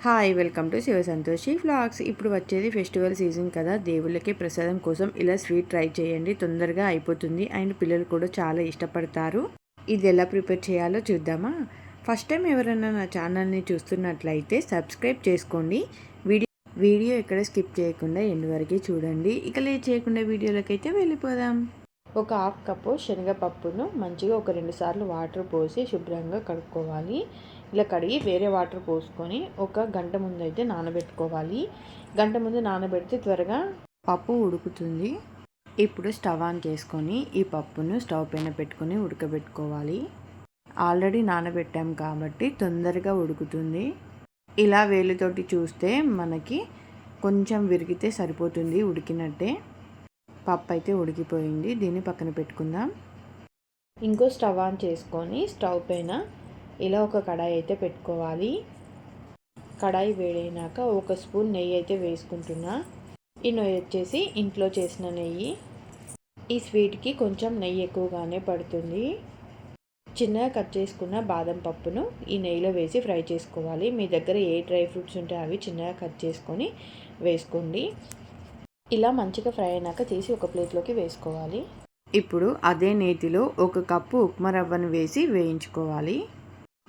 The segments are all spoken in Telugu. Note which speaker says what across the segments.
Speaker 1: Hi welcome to Shiva Santoshi vlogs. ఇప్పుడు వచ్చేది ఫెస్టివల్ సీజన్ కదా, దేవుళ్ళకి ప్రసాదం కోసం ఇలా స్వీట్ ట్రై చేయండి, తొందరగా అయిపోతుంది అండ్ పిల్లలు కూడా చాలా ఇష్టపడతారు. ఇది ఎలా ప్రిపేర్ చేయాలో చూద్దామా. ఫస్ట్ టైం ఎవరైనా నా ఛానల్ని చూస్తున్నట్లయితే సబ్స్క్రైబ్ చేసుకోండి. వీడియో ఎక్కడ స్కిప్ చేయకుండా ఎండ్ వరకు చూడండి. ఇక లేట్ చేయకుండా వీడియోలోకి అయితే వెళ్ళిపోదాం. ఒక హాఫ్ కప్పు శనగపప్పును మంచిగా ఒక 2 సార్లు వాటర్ పోసి శుభ్రంగా కడుక్కోవాలి. ఇలా కడిగి వేరే వాటర్ పోసుకొని ఒక గంట ముందు అయితే నానబెట్టుకోవాలి. గంట ముందు నానబెడితే త్వరగా పప్పు ఉడుకుతుంది. ఇప్పుడు స్టవ్ ఆన్ చేసుకొని ఈ పప్పును స్టవ్ పైన పెట్టుకొని ఉడకబెట్టుకోవాలి. ఆల్రెడీ నానబెట్టాం కాబట్టి తొందరగా ఉడుకుతుంది. ఇలా వేలుతోటి చూస్తే మనకి కొంచెం విరిగితే సరిపోతుంది, ఉడికినట్టే. పప్పు అయితే ఉడికిపోయింది. దీన్ని పక్కన పెట్టుకుందాం. ఇంకో స్టవ్ ఆన్ చేసుకొని స్టవ్ పైన ఇలా ఒక కడాయి అయితే పెట్టుకోవాలి. కడాయి వేడైనాక ఒక స్పూన్ నెయ్యి అయితే వేసుకుంటున్నా. ఈ నెయ్యి వచ్చేసి ఇంట్లో చేసిన నెయ్యి. ఈ స్వీట్కి కొంచెం నెయ్యి ఎక్కువగానే పడుతుంది. చిన్నగా కట్ చేసుకున్న బాదం పప్పును ఈ నెయ్యిలో వేసి ఫ్రై చేసుకోవాలి. మీ దగ్గర ఏ డ్రై ఫ్రూట్స్ ఉంటే అవి చిన్నగా కట్ చేసుకొని వేసుకోండి. ఇలా మంచిగా ఫ్రై అయినాక తీసి ఒక ప్లేట్లోకి వేసుకోవాలి. ఇప్పుడు అదే నేతిలో ఒక కప్పు ఉప్మా రవ్వను వేసి వేయించుకోవాలి.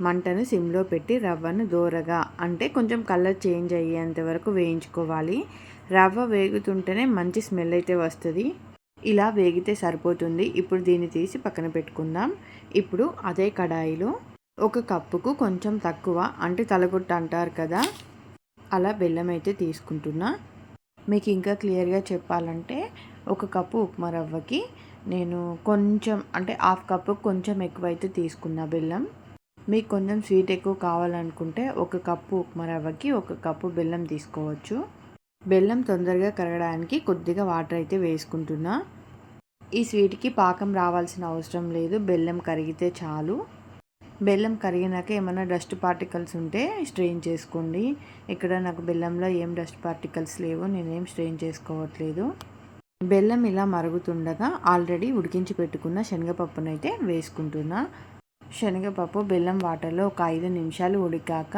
Speaker 1: మంటను సిమ్లో పెట్టి రవ్వను దోరగా అంటే కొంచెం కలర్ చేంజ్ అయ్యేంత వరకు వేయించుకోవాలి. రవ్వ వేగుతుంటేనే మంచి స్మెల్ అయితే వస్తుంది. ఇలా వేగితే సరిపోతుంది. ఇప్పుడు దీన్ని తీసి పక్కన పెట్టుకుందాం. ఇప్పుడు అదే కడాయిలో ఒక కప్పుకు కొంచెం తక్కువ అంటే తలగొట్టు అంటారు కదా, అలా బెల్లం అయితే తీసుకుంటున్నా. మీకు ఇంకా క్లియర్గా చెప్పాలంటే ఒక కప్పు ఉప్మా రవ్వకి నేను కొంచెం అంటే హాఫ్ కప్పు కొంచెం ఎక్కువైతే తీసుకున్నా బెల్లం. మీకు కొంచెం స్వీట్ ఎక్కువ కావాలనుకుంటే ఒక కప్పు ఉప్మా రవ్వకి ఒక కప్పు బెల్లం తీసుకోవచ్చు. బెల్లం తొందరగా కరగడానికి కొద్దిగా వాటర్ అయితే వేసుకుంటున్నా. ఈ స్వీట్కి పాకం రావాల్సిన అవసరం లేదు, బెల్లం కరిగితే చాలు. బెల్లం కరిగినాక ఏమైనా డస్ట్ పార్టికల్స్ ఉంటే స్ట్రెయిన్ చేసుకోండి. ఇక్కడ నాకు బెల్లంలో ఏం డస్ట్ పార్టికల్స్ లేవు, నేనేం స్ట్రెయిన్ చేసుకోవట్లేదు. బెల్లం ఇలా మరుగుతుండగా ఆల్రెడీ ఉడికించి పెట్టుకున్న శనగపప్పునైతే వేసుకుంటున్నా. శనగపప్పు బెల్లం వాటర్లో ఒక 5 నిమిషాలు ఉడికాక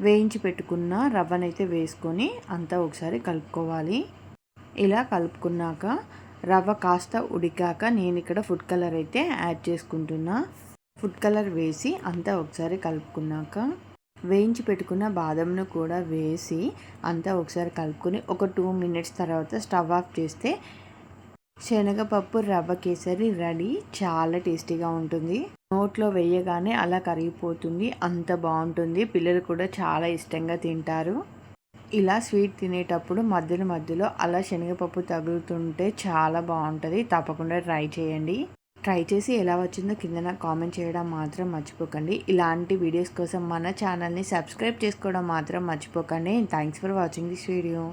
Speaker 1: వేయించి పెట్టుకున్న రవ్వనైతే వేసుకొని అంతా ఒకసారి కలుపుకోవాలి. ఇలా కలుపుకున్నాక రవ్వ కాస్త ఉడికాక నేను ఇక్కడ ఫుడ్ కలర్ అయితే యాడ్ చేసుకుంటున్నా. ఫుడ్ కలర్ వేసి అంతా ఒకసారి కలుపుకున్నాక వేయించి పెట్టుకున్న బాదంను కూడా వేసి అంతా ఒకసారి కలుపుకొని ఒక 2 మినిట్స్ తర్వాత స్టవ్ ఆఫ్ చేస్తే శనగపప్పు రవ్వ కేసరి రెడీ. చాలా టేస్టీగా ఉంటుంది. నోట్లో వేయగానే అలా కరిగిపోతుంది, అంత బాగుంటుంది. పిల్లలు కూడా చాలా ఇష్టంగా తింటారు. ఇలా స్వీట్ తినేటప్పుడు మధ్యలో మధ్యలో అలా శనగపప్పు తగులుతుంటే చాలా బాగుంటుంది. తప్పకుండా ట్రై చేయండి. ట్రై చేసి ఎలా వచ్చిందో కింద నాకు కామెంట్ చేయడం మాత్రం మర్చిపోకండి. ఇలాంటి వీడియోస్ కోసం మన ఛానల్ని సబ్స్క్రైబ్ చేసుకోవడం మాత్రం మర్చిపోకండి. Thanks for watching this video.